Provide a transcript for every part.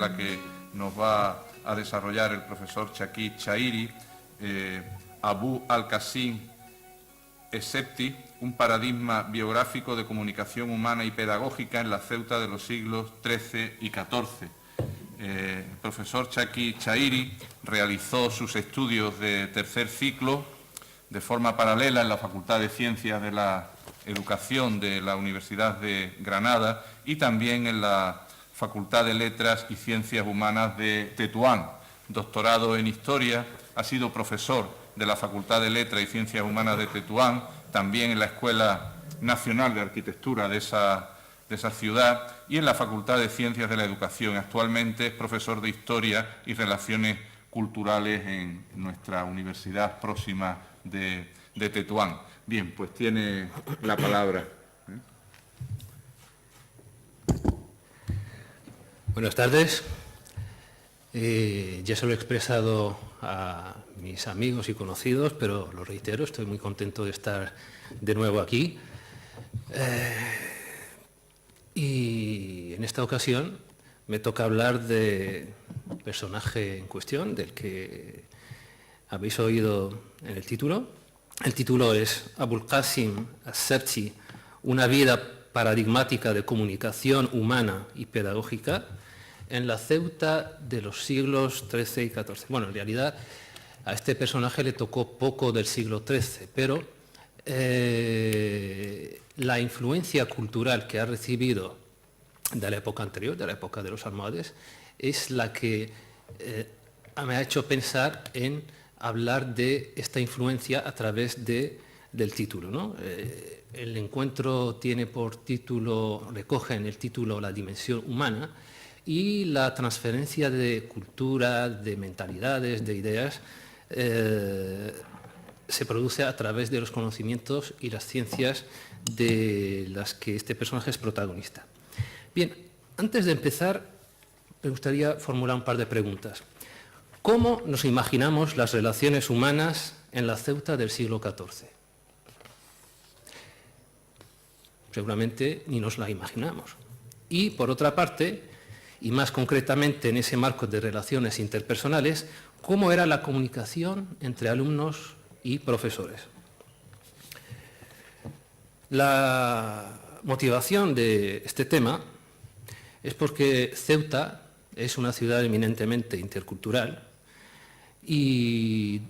la que nos va a desarrollar el profesor Chakí Chairi, Abu al-Qasim Essebti, un paradigma biográfico de comunicación humana y pedagógica en la Ceuta de los siglos XIII y XIV. El profesor Chakí Chairi realizó sus estudios de tercer ciclo de forma paralela en la Facultad de Ciencias de la Educación de la Universidad de Granada y también en la Facultad de Letras y Ciencias Humanas de Tetuán. Doctorado en Historia, ha sido profesor de la Facultad de Letras y Ciencias Humanas de Tetuán, también en la Escuela Nacional de Arquitectura de esa ciudad y en la Facultad de Ciencias de la Educación. Actualmente es profesor de Historia y Relaciones Culturales en nuestra universidad próxima de Tetuán. Bien, pues tiene la palabra. Buenas tardes. Ya se lo he expresado a mis amigos y conocidos, pero lo reitero, estoy muy contento de estar de nuevo aquí. Y en esta ocasión me toca hablar del personaje en cuestión, del que habéis oído en el título. El título es Abul Qasim Essebti, una vida paradigmática de comunicación humana y pedagógica en la Ceuta de los siglos XIII y XIV. Bueno, en realidad a este personaje le tocó poco del siglo XIII, pero la influencia cultural que ha recibido de la época anterior, de la época de los almohades, es la que me ha hecho pensar en hablar de esta influencia a través del título, ¿no? El encuentro tiene por título, recoge en el título la dimensión humana y la transferencia de cultura, de mentalidades, de ideas, se produce a través de los conocimientos y las ciencias de las que este personaje es protagonista. Bien, antes de empezar, me gustaría formular un par de preguntas. ¿Cómo nos imaginamos las relaciones humanas en la Ceuta del siglo XIV? Seguramente ni nos la imaginamos. Y, por otra parte, y más concretamente en ese marco de relaciones interpersonales, ¿cómo era la comunicación entre alumnos y profesores? La motivación de este tema es porque Ceuta es una ciudad eminentemente intercultural y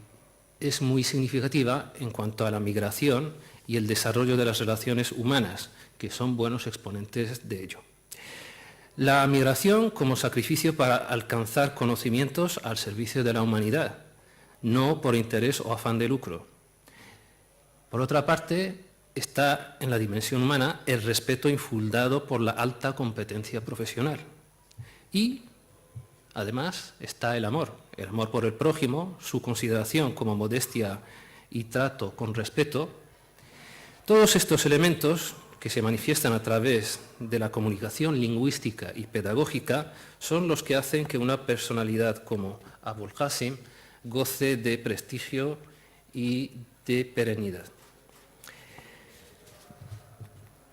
es muy significativa en cuanto a la migración y el desarrollo de las relaciones humanas, que son buenos exponentes de ello. La migración como sacrificio para alcanzar conocimientos al servicio de la humanidad, no por interés o afán de lucro. Por otra parte, está en la dimensión humana el respeto infundado por la alta competencia profesional. Y, además, está el amor por el prójimo, su consideración como modestia y trato con respeto. Todos estos elementos que se manifiestan a través de la comunicación lingüística y pedagógica son los que hacen que una personalidad como Abul Qasim goce de prestigio y de perenidad.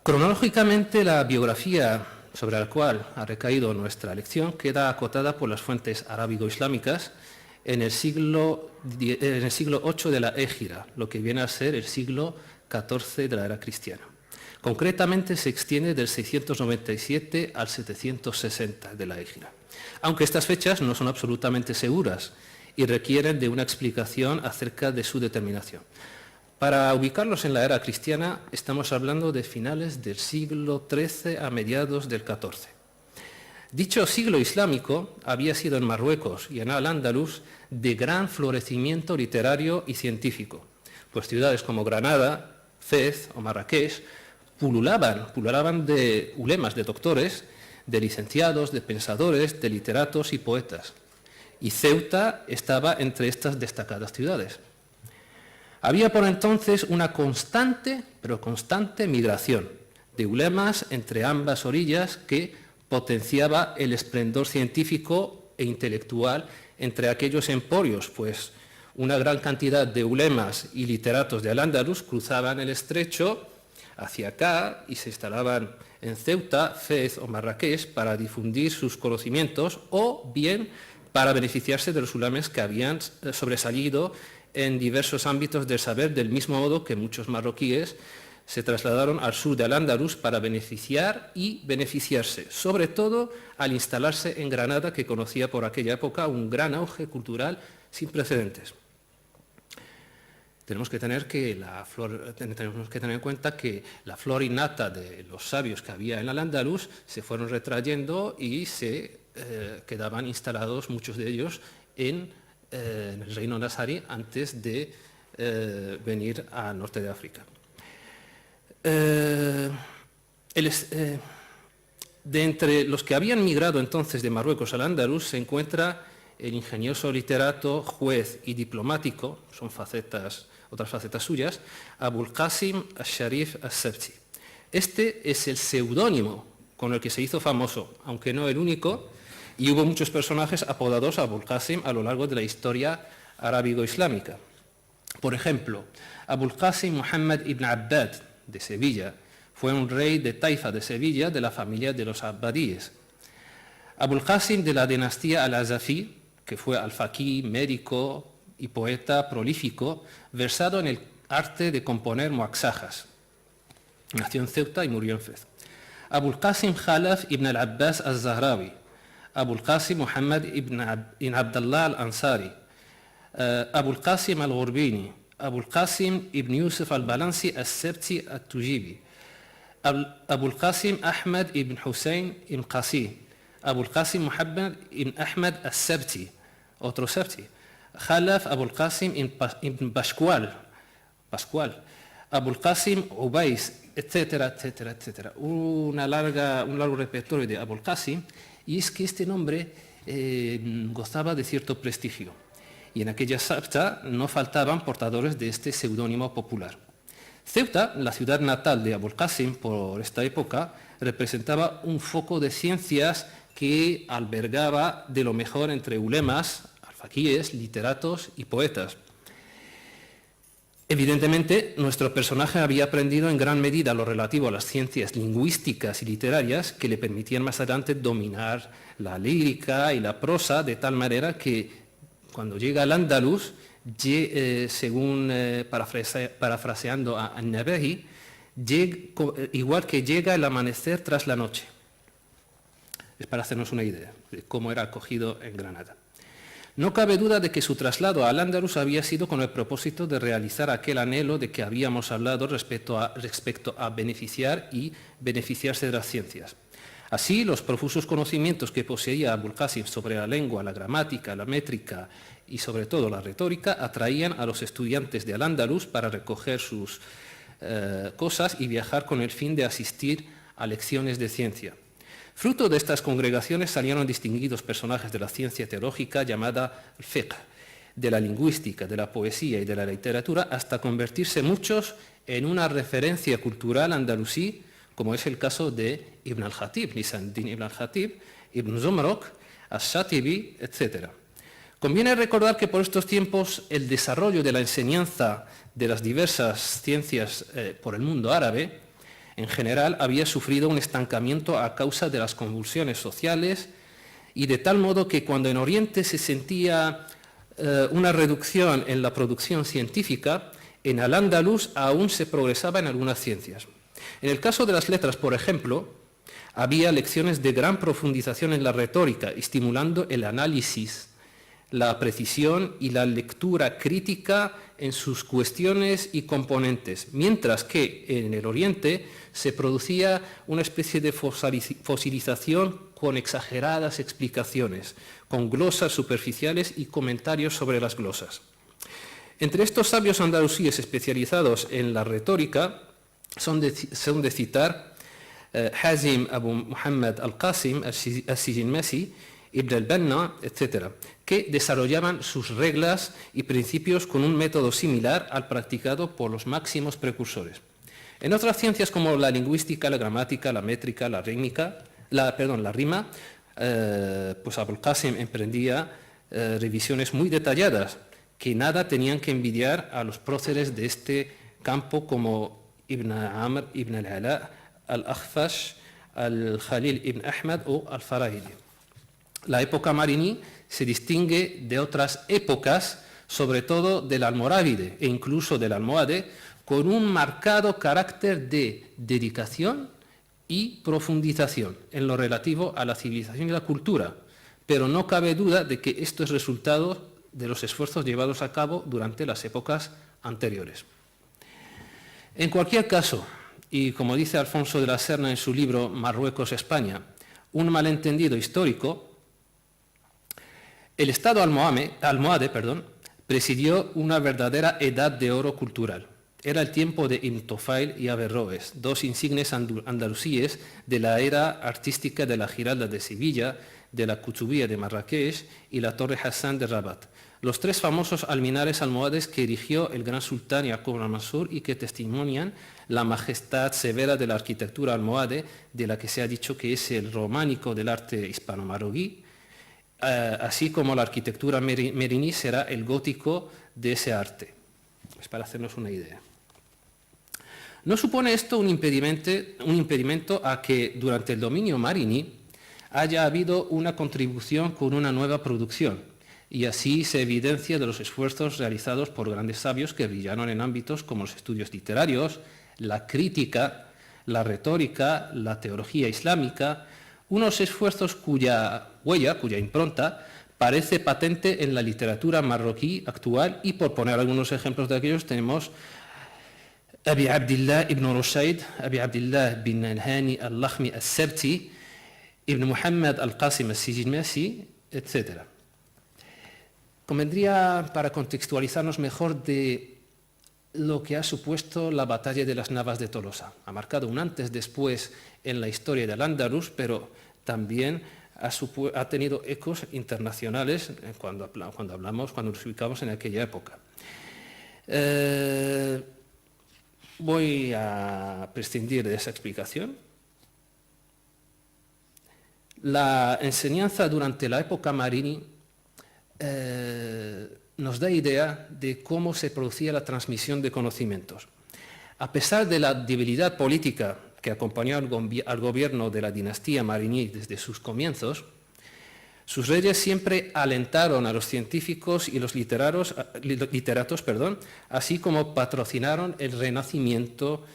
Cronológicamente, la biografía sobre la cual ha recaído nuestra lección queda acotada por las fuentes arábigo-islámicas en el siglo VIII de la Égira, lo que viene a ser el siglo XIV de la era cristiana. Concretamente se extiende del 697 al 760 de la Égira, aunque estas fechas no son absolutamente seguras y requieren de una explicación acerca de su determinación. Para ubicarlos en la era cristiana, estamos hablando de finales del siglo XIII a mediados del XIV. Dicho siglo islámico había sido en Marruecos y en Al-Ándalus de gran florecimiento literario y científico, pues ciudades como Granada, Fez o Marrakech pululaban de ulemas, de doctores, de licenciados, de pensadores, de literatos y poetas. Y Ceuta estaba entre estas destacadas ciudades. Había por entonces una constante, pero constante migración de ulemas entre ambas orillas que potenciaba el esplendor científico e intelectual entre aquellos emporios, pues una gran cantidad de ulemas y literatos de Al-Ándalus cruzaban el estrecho hacia acá y se instalaban en Ceuta, Fez o Marrakech para difundir sus conocimientos o bien para beneficiarse de los ulames que habían sobresalido en diversos ámbitos del saber, del mismo modo que muchos marroquíes se trasladaron al sur de Al-Ándalus para beneficiar y beneficiarse, sobre todo al instalarse en Granada, que conocía por aquella época un gran auge cultural sin precedentes. Tenemos que tener en cuenta que la flor innata de los sabios que había en Al-Ándalus se fueron retrayendo y se quedaban instalados muchos de ellos en el reino nazarí antes de venir al norte de África. De entre los que habían migrado entonces de Marruecos al Andalus se encuentra el ingenioso literato, juez y diplomático, son otras facetas suyas, Abul Qasim al-Sharif al-Sabti. Este es el seudónimo con el que se hizo famoso, aunque no el único, y hubo muchos personajes apodados Abul Qasim a lo largo de la historia arábigo-islámica. Por ejemplo, Abul Qasim Muhammad ibn Abbad, de Sevilla, fue un rey de Taifa de Sevilla de la familia de los Abbadíes. Abul Qasim de la dinastía al-Azafi, que fue al-Faqih, médico y poeta prolífico, versado en el arte de componer muaxajas. Nació en Ceuta y murió en Fez. Abul Qasim Khalaf ibn al-Abbas al-Zahrawi, Abul Qasim Muhammad ibn Abdullah al-Ansari, Abul Qasim al-Ghurbini, Abul Qasim ibn Yusuf al-Balansi al-Sabti al-Tujibi, Abul Qasim Ahmad ibn Hussein ibn Qasi, Abul Qasim Muhammad ibn Ahmad al-Sabti, otro Sabti, Khalaf Abul Qasim ibn Pascual, Abul Qasim Ubays, etcétera, etcétera, etcétera. Un largo repertorio de Abul Qasim, y es que este nombre gozaba de cierto prestigio. Y en aquella Sabta no faltaban portadores de este seudónimo popular. Ceuta, la ciudad natal de Abul Qasim por esta época, representaba un foco de ciencias que albergaba de lo mejor entre ulemas, alfaquíes, literatos y poetas. Evidentemente, nuestro personaje había aprendido en gran medida lo relativo a las ciencias lingüísticas y literarias que le permitían más adelante dominar la lírica y la prosa de tal manera que cuando llega al Andalus, según parafraseando a An-Nabahi, igual que llega el amanecer tras la noche. Es para hacernos una idea de cómo era acogido en Granada. No cabe duda de que su traslado al Andalus había sido con el propósito de realizar aquel anhelo de que habíamos hablado respecto a beneficiar y beneficiarse de las ciencias. Así, los profusos conocimientos que poseía Abul Qasim sobre la lengua, la gramática, la métrica y sobre todo la retórica atraían a los estudiantes de Al-Ándalus para recoger sus cosas y viajar con el fin de asistir a lecciones de ciencia. Fruto de estas congregaciones salieron distinguidos personajes de la ciencia teológica llamada fiqh, de la lingüística, de la poesía y de la literatura, hasta convertirse muchos en una referencia cultural andalusí, como es el caso de Ibn al-Khatib, Lisan-Din Ibn al-Khatib, Ibn Zumrok, Ash-Shatibi, etc. Conviene recordar que por estos tiempos el desarrollo de la enseñanza de las diversas ciencias por el mundo árabe, en general, había sufrido un estancamiento a causa de las convulsiones sociales y de tal modo que cuando en Oriente se sentía una reducción en la producción científica, en Al-Ándalus aún se progresaba en algunas ciencias. En el caso de las letras, por ejemplo, había lecciones de gran profundización en la retórica, estimulando el análisis, la precisión y la lectura crítica en sus cuestiones y componentes, mientras que en el Oriente se producía una especie de fosilización con exageradas explicaciones, con glosas superficiales y comentarios sobre las glosas. Entre estos sabios andalusíes especializados en la retórica son de citar Hazim Abu Muhammad al-Qasim al-Sijilmasi, Ibn al-Banna, etc., que desarrollaban sus reglas y principios con un método similar al practicado por los máximos precursores. En otras ciencias como la lingüística, la gramática, la métrica, la rima, pues Abul Qasim emprendía revisiones muy detalladas que nada tenían que envidiar a los próceres de este campo como ibn Amr ibn al-Ala, al-Akhfash, al-Khalil ibn Ahmad o al-Farahidi. La época marini se distingue de otras épocas, sobre todo del almorávide e incluso del almohade, con un marcado carácter de dedicación y profundización en lo relativo a la civilización y la cultura, pero no cabe duda de que esto es resultado de los esfuerzos llevados a cabo durante las épocas anteriores. En cualquier caso, y como dice Alfonso de la Serna en su libro Marruecos-España, un malentendido histórico, el Estado almohade presidió una verdadera edad de oro cultural. Era el tiempo de Ibn Tufail y Averroes, dos insignes andalusíes de la era artística de la Giralda de Sevilla, de la Kutubía de Marrakech y la Torre Hassan de Rabat. Los tres famosos alminares almohades que erigió el gran sultán Yaqub al-Mansur y que testimonian la majestad severa de la arquitectura almohade, de la que se ha dicho que es el románico del arte hispano-marroquí, así como la arquitectura meriní será el gótico de ese arte. Es para hacernos una idea. No supone esto un impedimento a que durante el dominio mariní haya habido una contribución con una nueva producción, y así se evidencia de los esfuerzos realizados por grandes sabios que brillaron en ámbitos como los estudios literarios, la crítica, la retórica, la teología islámica, unos esfuerzos cuya huella, cuya impronta, parece patente en la literatura marroquí actual, y por poner algunos ejemplos de aquellos tenemos Abi Abdillah ibn Rushayd, Abi Abdillah bin al-Hani al-Lakhmi al-Sabti, Ibn Muhammad al-Qasim al-Sijilmasi, etc. Convendría, para contextualizarnos mejor, de lo que ha supuesto la batalla de las Navas de Tolosa. Ha marcado un antes-después en la historia del Andalus, pero también ha tenido ecos internacionales cuando nos ubicamos en aquella época. Voy a prescindir de esa explicación. La enseñanza durante la época marini nos da idea de cómo se producía la transmisión de conocimientos. A pesar de la debilidad política que acompañó al gobierno de la dinastía mariní desde sus comienzos, sus reyes siempre alentaron a los científicos y los literatos, así como patrocinaron el renacimiento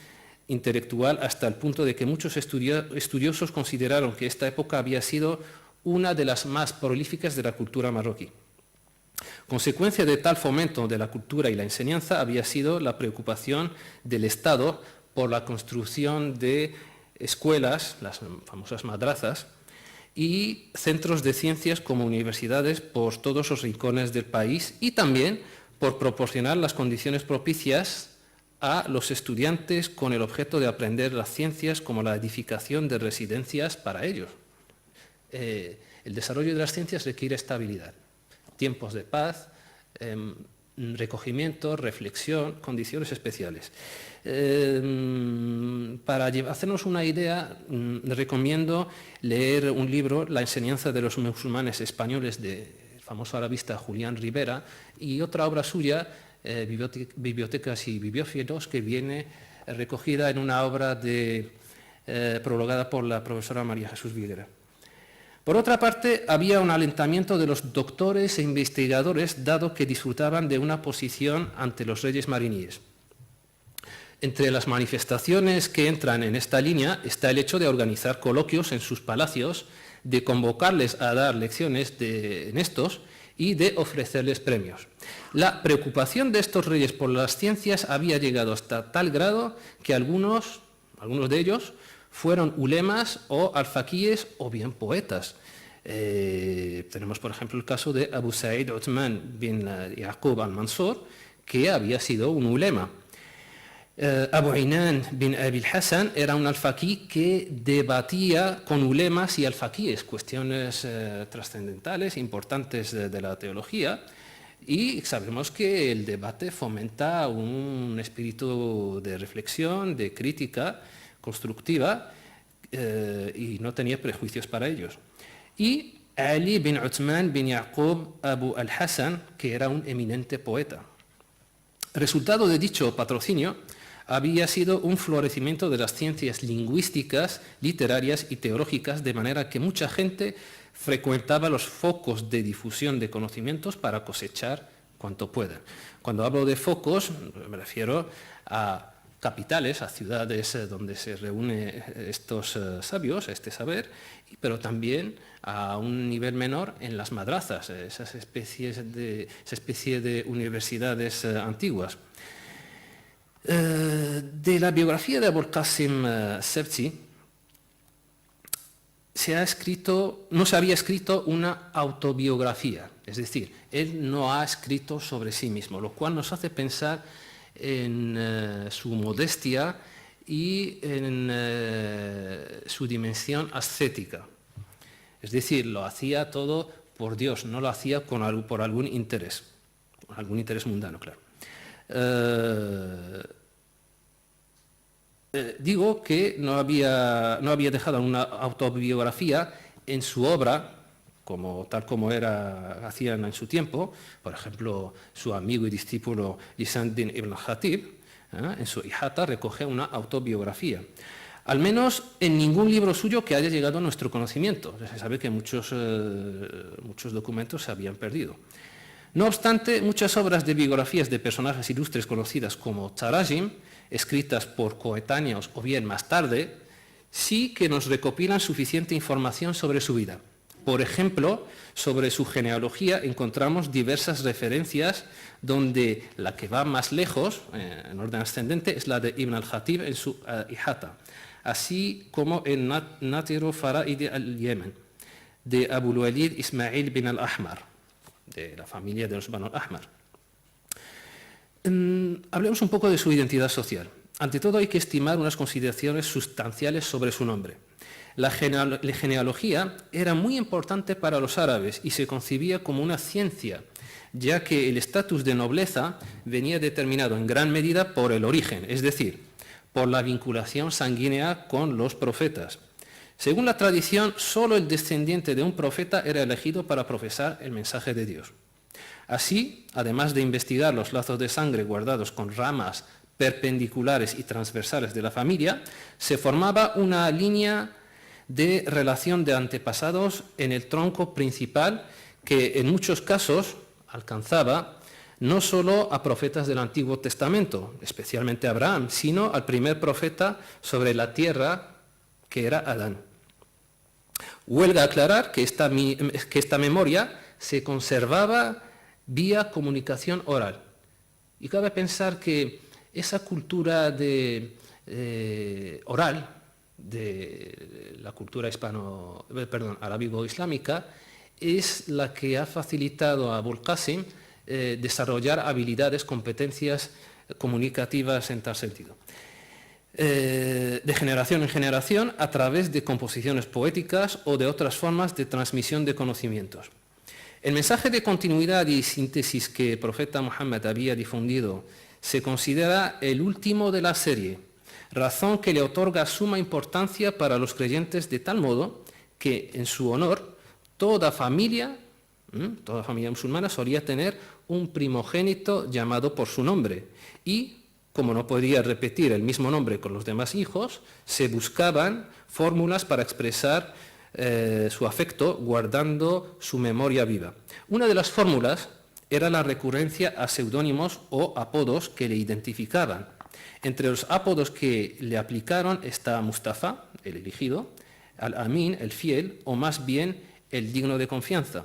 intelectual, hasta el punto de que muchos estudiosos consideraron que esta época había sido una de las más prolíficas de la cultura marroquí. Consecuencia de tal fomento de la cultura y la enseñanza había sido la preocupación del Estado por la construcción de escuelas, las famosas madrazas, y centros de ciencias como universidades por todos los rincones del país, y también por proporcionar las condiciones propicias a los estudiantes con el objeto de aprender las ciencias, como la edificación de residencias para ellos. El desarrollo de las ciencias requiere estabilidad, tiempos de paz, recogimiento, reflexión, condiciones especiales. Para hacernos una idea, recomiendo leer un libro, La enseñanza de los musulmanes españoles, del famoso arabista Julián Rivera, y otra obra suya, Bibliotecas y Bibliófilos, que viene recogida en una obra prologada por la profesora María Jesús Viguera. Por otra parte, había un alentamiento de los doctores e investigadores, dado que disfrutaban de una posición ante los reyes mariníes. Entre las manifestaciones que entran en esta línea está el hecho de organizar coloquios en sus palacios, de convocarles a dar lecciones en estos y de ofrecerles premios. La preocupación de estos reyes por las ciencias había llegado hasta tal grado que algunos de ellos fueron ulemas o alfaquíes o bien poetas. Tenemos, por ejemplo, el caso de Abu Sa'id Uthman bin Yaqub al-Mansur, que había sido un ulema. Abu Inan bin Abil Hassan era un alfaquí que debatía con ulemas y alfaquíes cuestiones trascendentales, importantes de la teología, y sabemos que el debate fomenta un espíritu de reflexión, de crítica constructiva, y no tenía prejuicios para ellos. Y Ali bin Uthman bin Yaqub Abu al-Hassan, que era un eminente poeta. Resultado de dicho patrocinio, había sido un florecimiento de las ciencias lingüísticas, literarias y teológicas, de manera que mucha gente frecuentaba los focos de difusión de conocimientos para cosechar cuanto puedan. Cuando hablo de focos, me refiero a capitales, a ciudades donde se reúnen estos sabios, este saber, pero también a un nivel menor en las madrazas, esa especie de universidades antiguas. De la biografía de Abul Qasim Sebzi no se había escrito una autobiografía, es decir, él no ha escrito sobre sí mismo, lo cual nos hace pensar en su modestia y en su dimensión ascética. Es decir, lo hacía todo por Dios, no lo hacía por algún interés mundano, claro. Digo que no había dejado una autobiografía en su obra, tal como hacían en su tiempo, por ejemplo, su amigo y discípulo Lisan-Din ibn Khatib, en su Ihata recoge una autobiografía. Al menos en ningún libro suyo que haya llegado a nuestro conocimiento. Se sabe que muchos documentos se habían perdido. No obstante, muchas obras de biografías de personajes ilustres conocidas como Tarajim, escritas por coetáneos o bien más tarde, sí que nos recopilan suficiente información sobre su vida. Por ejemplo, sobre su genealogía encontramos diversas referencias donde la que va más lejos, en orden ascendente, es la de Ibn al-Khatib en su Ihata, así como en Natiru Fara'id al-Yemen, de Abu Walid Ismail bin al-Ahmar, de la familia de los Banu al-Ahmar. Hablemos un poco de su identidad social. Ante todo hay que estimar unas consideraciones sustanciales sobre su nombre. La genealogía era muy importante para los árabes y se concebía como una ciencia, ya que el estatus de nobleza venía determinado en gran medida por el origen, es decir, por la vinculación sanguínea con los profetas. Según la tradición, solo el descendiente de un profeta era elegido para profesar el mensaje de Dios. Así, además de investigar los lazos de sangre guardados con ramas perpendiculares y transversales de la familia, se formaba una línea de relación de antepasados en el tronco principal que en muchos casos alcanzaba no solo a profetas del Antiguo Testamento, especialmente a Abraham, sino al primer profeta sobre la tierra, que era Adán. Huelga aclarar que esta memoria se conservaba vía comunicación oral. Y cabe pensar que esa cultura oral de la cultura arábigo-islámica es la que ha facilitado a Abul Qasim desarrollar habilidades, competencias comunicativas en tal sentido. De generación en generación a través de composiciones poéticas o de otras formas de transmisión de conocimientos. El mensaje de continuidad y síntesis que el profeta Muhammad había difundido se considera el último de la serie, razón que le otorga suma importancia para los creyentes de tal modo que en su honor toda familia musulmana solía tener un primogénito llamado por su nombre y, como no podía repetir el mismo nombre con los demás hijos, se buscaban fórmulas para expresar su afecto guardando su memoria viva. Una de las fórmulas era la recurrencia a seudónimos o apodos que le identificaban. Entre los apodos que le aplicaron está Mustafa, el elegido, Al-Amin, el fiel, o más bien el digno de confianza.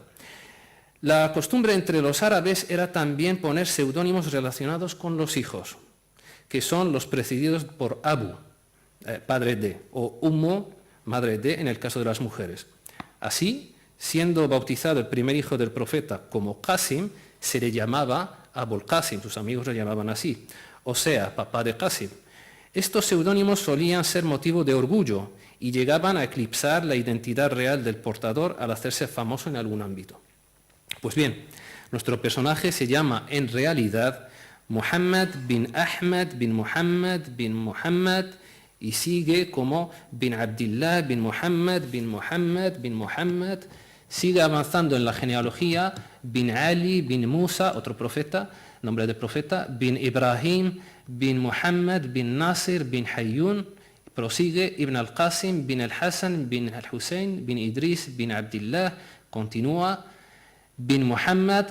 La costumbre entre los árabes era también poner seudónimos relacionados con los hijos, que son los precedidos por Abu, padre de, o Ummu, madre de, en el caso de las mujeres. Así, siendo bautizado el primer hijo del profeta como Qasim, se le llamaba Abul Qasim, sus amigos le llamaban así, o sea, papá de Qasim. Estos seudónimos solían ser motivo de orgullo y llegaban a eclipsar la identidad real del portador al hacerse famoso en algún ámbito. Pues bien, nuestro personaje se llama en realidad Muhammad bin Ahmad bin Muhammad bin Muhammad y sigue como bin Abdillah bin Muhammad bin Muhammad bin Muhammad. Sigue avanzando en la genealogía bin Ali bin Musa, otro profeta, nombre de profeta, bin Ibrahim bin Muhammad bin Nasir bin Hayyun, prosigue Ibn al-Qasim bin al-Hassan bin al-Hussein bin Idris bin Abdillah, continúa bin Muhammad,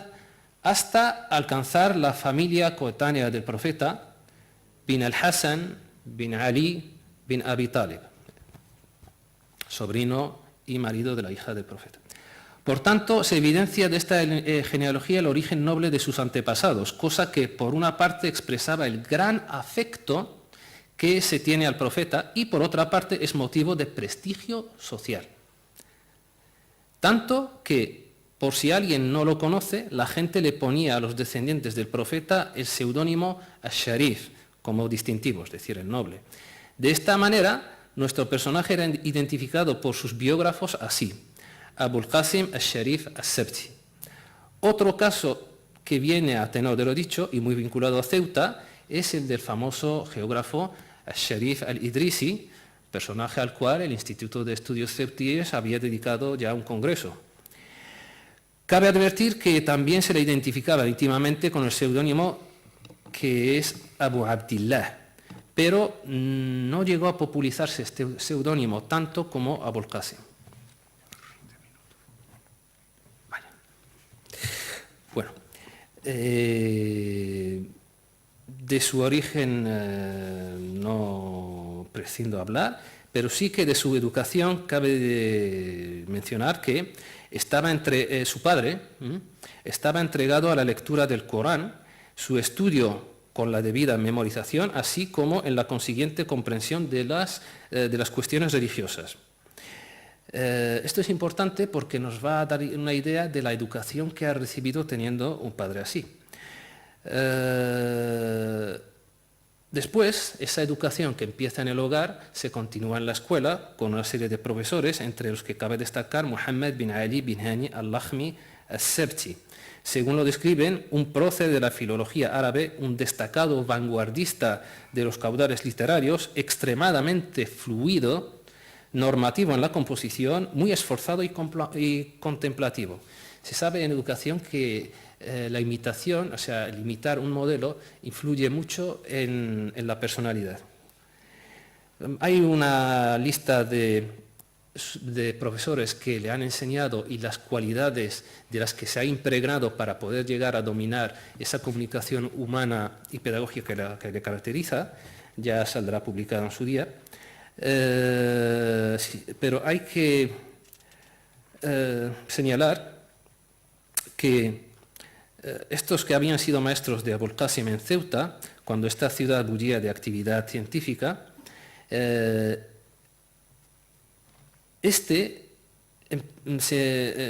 hasta alcanzar la familia coetánea del profeta, bin al-Hassan bin Ali bin Abi Talib, sobrino y marido de la hija del profeta. Por tanto, se evidencia de esta genealogía el origen noble de sus antepasados, cosa que por una parte expresaba el gran afecto que se tiene al profeta y por otra parte es motivo de prestigio social. Tanto que, por si alguien no lo conoce, la gente le ponía a los descendientes del profeta el seudónimo al-Sharif como distintivo, es decir, el noble. De esta manera, nuestro personaje era identificado por sus biógrafos así: Abul Qasim al-Sharif al-Sabti. Otro caso que viene a tenor de lo dicho y muy vinculado a Ceuta es el del famoso geógrafo al-Sharif al-Idrisi, personaje al cual el Instituto de Estudios Ceutíes había dedicado ya un congreso. Cabe advertir que también se le identificaba íntimamente con el seudónimo que es Abu Abdillah, pero no llegó a popularizarse este seudónimo tanto como Abul Qasim. Bueno, de su origen no prescindo hablar, pero sí que de su educación cabe mencionar que estaba su padre estaba entregado a la lectura del Corán, su estudio con la debida memorización, así como en la consiguiente comprensión de las cuestiones religiosas. Esto es importante porque nos va a dar una idea de la educación que ha recibido teniendo un padre así. Después, esa educación que empieza en el hogar se continúa en la escuela con una serie de profesores, entre los que cabe destacar Muhammad bin Ali bin Hani al-Lakhmi al-Sabti. Según lo describen, un prócer de la filología árabe, un destacado vanguardista de los caudales literarios, extremadamente fluido, normativo en la composición, muy esforzado y contemplativo. Se sabe en educación que la imitación, o sea, el imitar un modelo, influye mucho en la personalidad. Hay una lista de profesores que le han enseñado y las cualidades de las que se ha impregnado para poder llegar a dominar esa comunicación humana y pedagógica que le caracteriza, ya saldrá publicada en su día. Sí, pero hay que señalar que estos que habían sido maestros de Abul Qasim en Ceuta, cuando esta ciudad bullía de actividad científica, se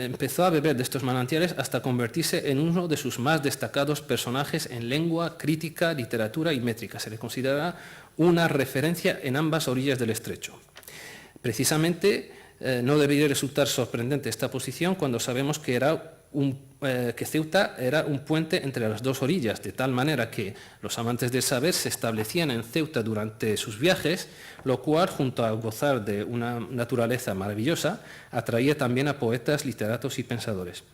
empezó a beber de estos manantiales hasta convertirse en uno de sus más destacados personajes en lengua, crítica, literatura y métrica. Se le considera una referencia en ambas orillas del estrecho. Precisamente no debería resultar sorprendente esta posición cuando sabemos que Ceuta era un puente entre las dos orillas, de tal manera que los amantes del saber se establecían en Ceuta durante sus viajes, lo cual, junto a gozar de una naturaleza maravillosa, atraía también a poetas, literatos y pensadores.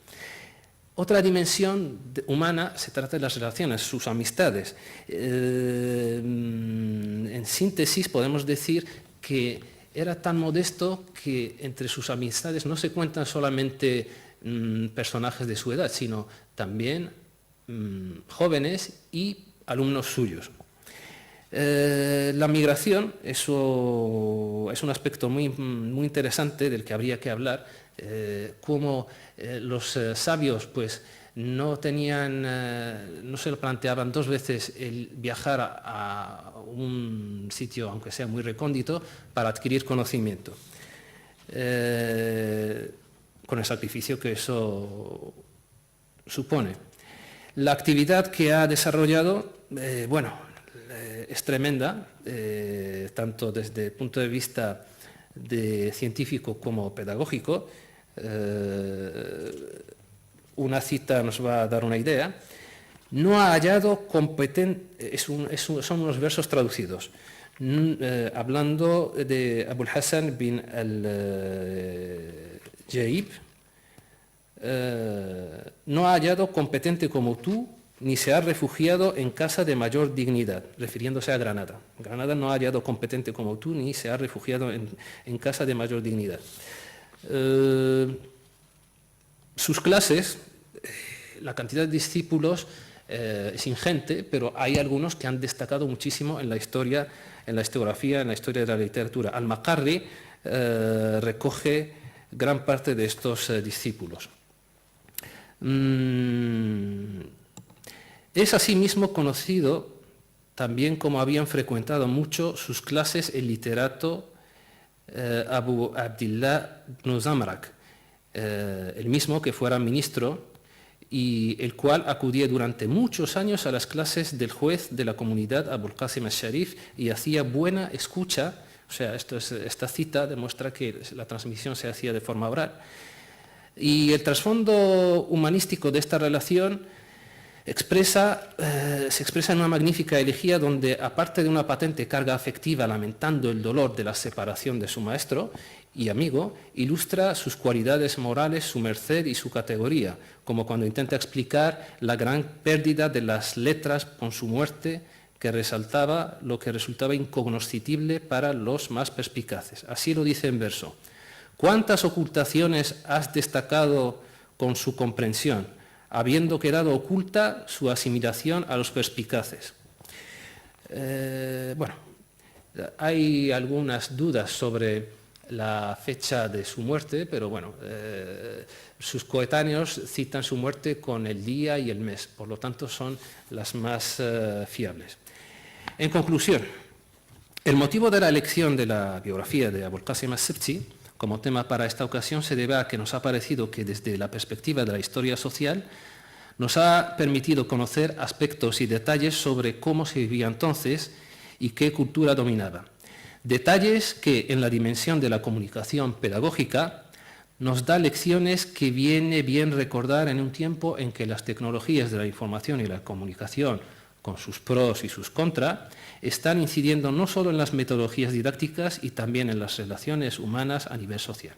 Otra dimensión humana se trata de las relaciones, sus amistades. En síntesis podemos decir que era tan modesto que entre sus amistades no se cuentan solamente personajes de su edad, sino también jóvenes y alumnos suyos. La migración eso es un aspecto muy interesante del que habría que hablar, cómo los sabios pues no se lo planteaban dos veces el viajar a un sitio, aunque sea muy recóndito, para adquirir conocimiento, con el sacrificio que eso supone. La actividad que ha desarrollado, es tremenda, tanto desde el punto de vista científico como pedagógico. Una cita nos va a dar una idea. No ha hallado competente, son unos versos traducidos, hablando de Abul Hassan bin al-Jaib, no ha hallado competente como tú ni se ha refugiado en casa de mayor dignidad, refiriéndose a Granada. Granada no ha hallado competente como tú, ni se ha refugiado en casa de mayor dignidad. Sus clases, la cantidad de discípulos es ingente, pero hay algunos que han destacado muchísimo en la historia, en la historiografía, en la historia de la literatura. Al-Makarri recoge gran parte de estos discípulos. Es asimismo conocido también como habían frecuentado mucho sus clases el literato Abu Abdillah ibn Zamrak, el mismo que fuera ministro y el cual acudía durante muchos años a las clases del juez de la comunidad Abul Qasim al-Sharif y hacía buena escucha. O sea, esta cita demuestra que la transmisión se hacía de forma oral. Y el trasfondo humanístico de esta relación se expresa en una magnífica elegía donde, aparte de una patente carga afectiva lamentando el dolor de la separación de su maestro y amigo, ilustra sus cualidades morales, su merced y su categoría, como cuando intenta explicar la gran pérdida de las letras con su muerte, que resaltaba lo que resultaba incognoscitible para los más perspicaces. Así lo dice en verso: ¿cuántas ocultaciones has destacado con su comprensión, habiendo quedado oculta su asimilación a los perspicaces? Bueno, hay algunas dudas sobre la fecha de su muerte, pero bueno, sus coetáneos citan su muerte con el día y el mes, por lo tanto son las más fiables. En conclusión, el motivo de la elección de la biografía de Abul Qasim as-Sibti como tema para esta ocasión se debe a que nos ha parecido que desde la perspectiva de la historia social nos ha permitido conocer aspectos y detalles sobre cómo se vivía entonces y qué cultura dominaba. Detalles que en la dimensión de la comunicación pedagógica nos da lecciones que viene bien recordar en un tiempo en que las tecnologías de la información y la comunicación, con sus pros y sus contras, están incidiendo no solo en las metodologías didácticas y también en las relaciones humanas a nivel social.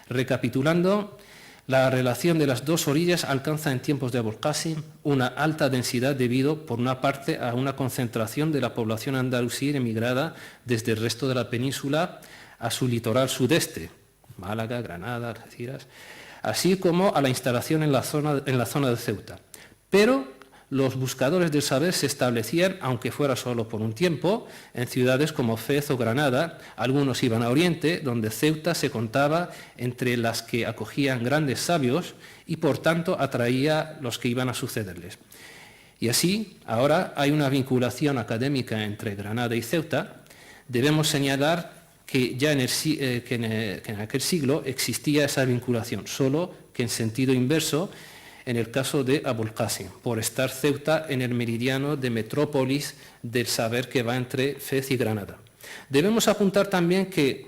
Recapitulando, la relación de las dos orillas alcanza en tiempos de Abul Qasim una alta densidad debido, por una parte, a una concentración de la población andalusí emigrada desde el resto de la península a su litoral sudeste, Málaga, Granada, Algeciras, así como a la instalación en la zona de Ceuta. Pero los buscadores del saber se establecían, aunque fuera solo por un tiempo, en ciudades como Fez o Granada. Algunos iban a Oriente, donde Ceuta se contaba entre las que acogían grandes sabios y por tanto atraía los que iban a sucederles. Y así, ahora hay una vinculación académica entre Granada y Ceuta. Debemos señalar que ya en aquel siglo existía esa vinculación, solo que en sentido inverso, en el caso de Abul Qasim, por estar Ceuta en el meridiano de metrópolis del saber que va entre Fez y Granada. Debemos apuntar también que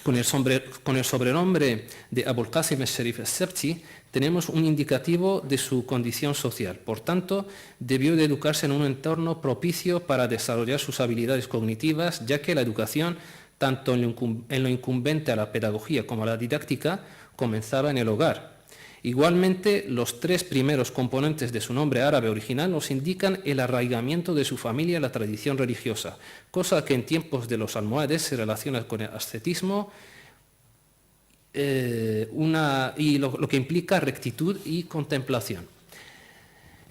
con el sobrenombre de Abul Qasim al-Sharif as-Sibti tenemos un indicativo de su condición social. Por tanto, debió de educarse en un entorno propicio para desarrollar sus habilidades cognitivas, ya que la educación, tanto en lo incumbente a la pedagogía como a la didáctica, comenzaba en el hogar. Igualmente, los tres primeros componentes de su nombre árabe original nos indican el arraigamiento de su familia a la tradición religiosa, cosa que en tiempos de los almohades se relaciona con el ascetismo y lo que implica rectitud y contemplación.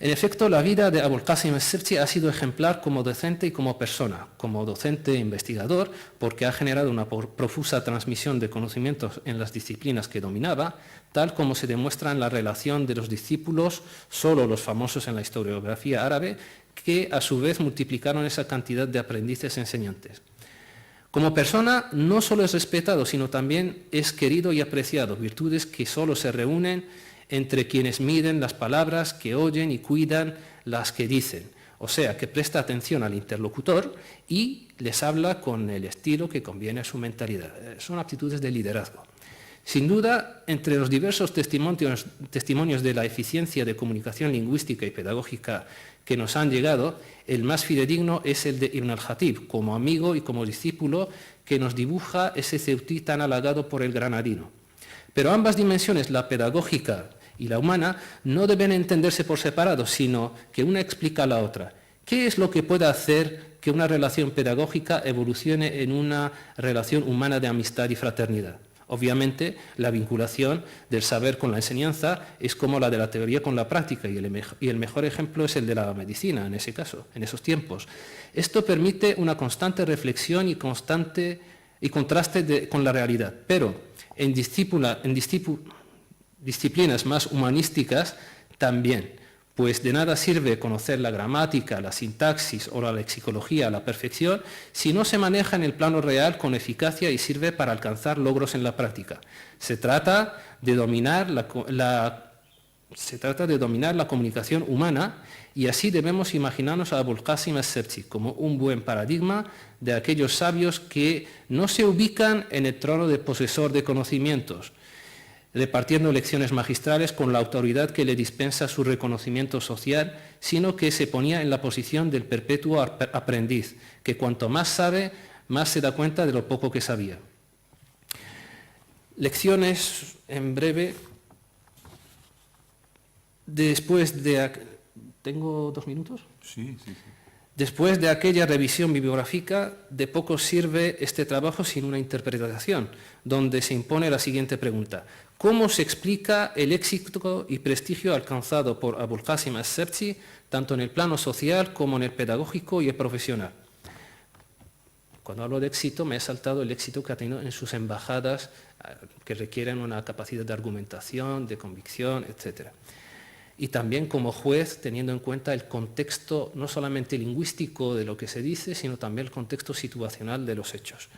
En efecto, la vida de Abul Qasim as-Sibti ha sido ejemplar como docente y como persona, como docente e investigador, porque ha generado una profusa transmisión de conocimientos en las disciplinas que dominaba, tal como se demuestra en la relación de los discípulos, solo los famosos en la historiografía árabe, que a su vez multiplicaron esa cantidad de aprendices enseñantes. Como persona, no solo es respetado, sino también es querido y apreciado, virtudes que solo se reúnen entre quienes miden las palabras que oyen y cuidan las que dicen, o sea, que presta atención al interlocutor y les habla con el estilo que conviene a su mentalidad. Son aptitudes de liderazgo. Sin duda, entre los diversos testimonios de la eficiencia de comunicación lingüística y pedagógica que nos han llegado, el más fidedigno es el de Ibn al-Jatib, como amigo y como discípulo, que nos dibuja ese ceutí tan halagado por el granadino. Pero ambas dimensiones, la pedagógica y la humana no deben entenderse por separado, sino que una explica a la otra. ¿Qué es lo que puede hacer que una relación pedagógica evolucione en una relación humana de amistad y fraternidad? Obviamente, la vinculación del saber con la enseñanza es como la de la teoría con la práctica, y el mejor ejemplo es el de la medicina, en ese caso, en esos tiempos. Esto permite una constante reflexión y contraste con la realidad, pero en disciplinas más humanísticas también, pues de nada sirve conocer la gramática, la sintaxis o la lexicología a la perfección si no se maneja en el plano real con eficacia y sirve para alcanzar logros en la práctica. Se trata de dominar la comunicación humana, y así debemos imaginarnos a Abul Qasim as-Sabti como un buen paradigma de aquellos sabios que no se ubican en el trono de posesor de conocimientos, repartiendo lecciones magistrales con la autoridad que le dispensa su reconocimiento social, sino que se ponía en la posición del perpetuo aprendiz, que cuanto más sabe, más se da cuenta de lo poco que sabía. Lecciones en breve. ¿Tengo 2 minutos? Sí. Después de aquella revisión bibliográfica, de poco sirve este trabajo sin una interpretación, donde se impone la siguiente pregunta: ¿cómo se explica el éxito y prestigio alcanzado por Abul Qasim as-Sabti, tanto en el plano social como en el pedagógico y el profesional? Cuando hablo de éxito, me he saltado el éxito que ha tenido en sus embajadas, que requieren una capacidad de argumentación, de convicción, etc. Y también como juez, teniendo en cuenta el contexto no solamente lingüístico de lo que se dice, sino también el contexto situacional de los hechos.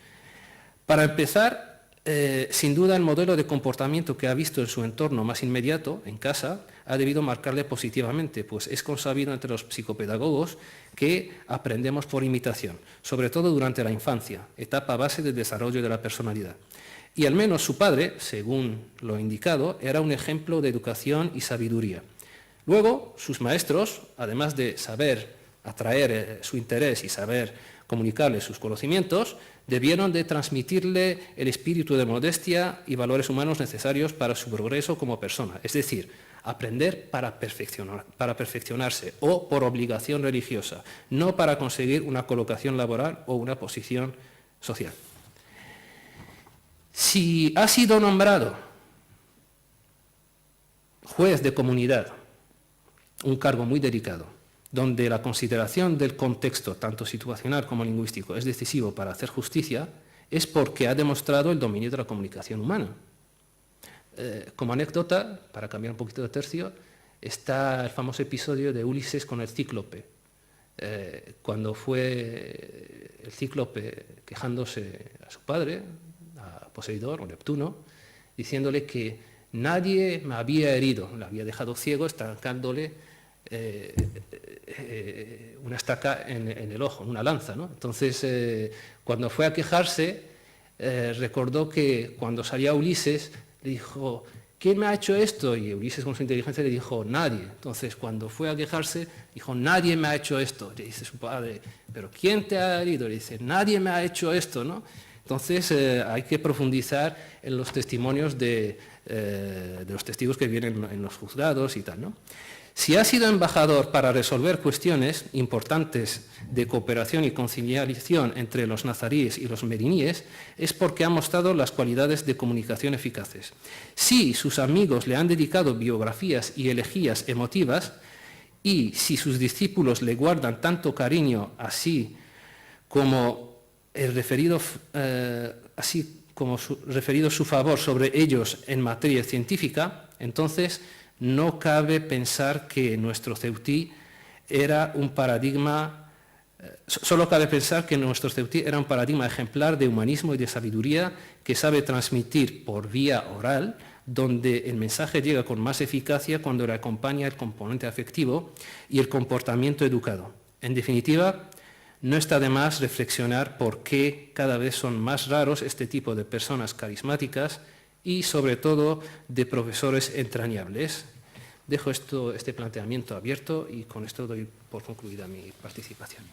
Para empezar, sin duda el modelo de comportamiento que ha visto en su entorno más inmediato, en casa, ha debido marcarle positivamente, pues es consabido entre los psicopedagogos que aprendemos por imitación, sobre todo durante la infancia, etapa base del desarrollo de la personalidad. Y al menos su padre, según lo indicado, era un ejemplo de educación y sabiduría. Luego, sus maestros, además de saber atraer su interés y saber comunicarle sus conocimientos, debieron de transmitirle el espíritu de modestia y valores humanos necesarios para su progreso como persona, es decir, aprender para perfeccionarse o por obligación religiosa, no para conseguir una colocación laboral o una posición social. Si ha sido nombrado juez de comunidad, un cargo muy delicado, donde la consideración del contexto, tanto situacional como lingüístico, es decisivo para hacer justicia, es porque ha demostrado el dominio de la comunicación humana. Como anécdota, para cambiar un poquito de tercio, está el famoso episodio de Ulises con el cíclope. Cuando fue el cíclope quejándose a su padre, a Poseidón o Neptuno, diciéndole que nadie me había herido, le había dejado ciego, estancándole una estaca en el ojo, una lanza, ¿no? Entonces, cuando fue a quejarse, recordó que cuando salía Ulises, le dijo: ¿quién me ha hecho esto? Y Ulises, con su inteligencia, le dijo: nadie. Entonces, cuando fue a quejarse, dijo: nadie me ha hecho esto. Le dice su padre: ¿pero quién te ha herido? Le dice: nadie me ha hecho esto, ¿no? Entonces, hay que profundizar en los testimonios de los testigos que vienen en los juzgados y tal, ¿no? Si ha sido embajador para resolver cuestiones importantes de cooperación y conciliación entre los nazaríes y los meriníes, es porque ha mostrado las cualidades de comunicación eficaces. Si sus amigos le han dedicado biografías y elegías emotivas, y si sus discípulos le guardan tanto cariño así como referido su favor sobre ellos en materia científica, entonces no cabe pensar que nuestro Ceutí era un paradigma, solo cabe pensar que nuestro Ceutí era un paradigma ejemplar de humanismo y de sabiduría que sabe transmitir por vía oral, donde el mensaje llega con más eficacia cuando le acompaña el componente afectivo y el comportamiento educado. En definitiva, no está de más reflexionar por qué cada vez son más raros este tipo de personas carismáticas y, sobre todo, de profesores entrañables. Dejo este planteamiento abierto y con esto doy por concluida mi participación.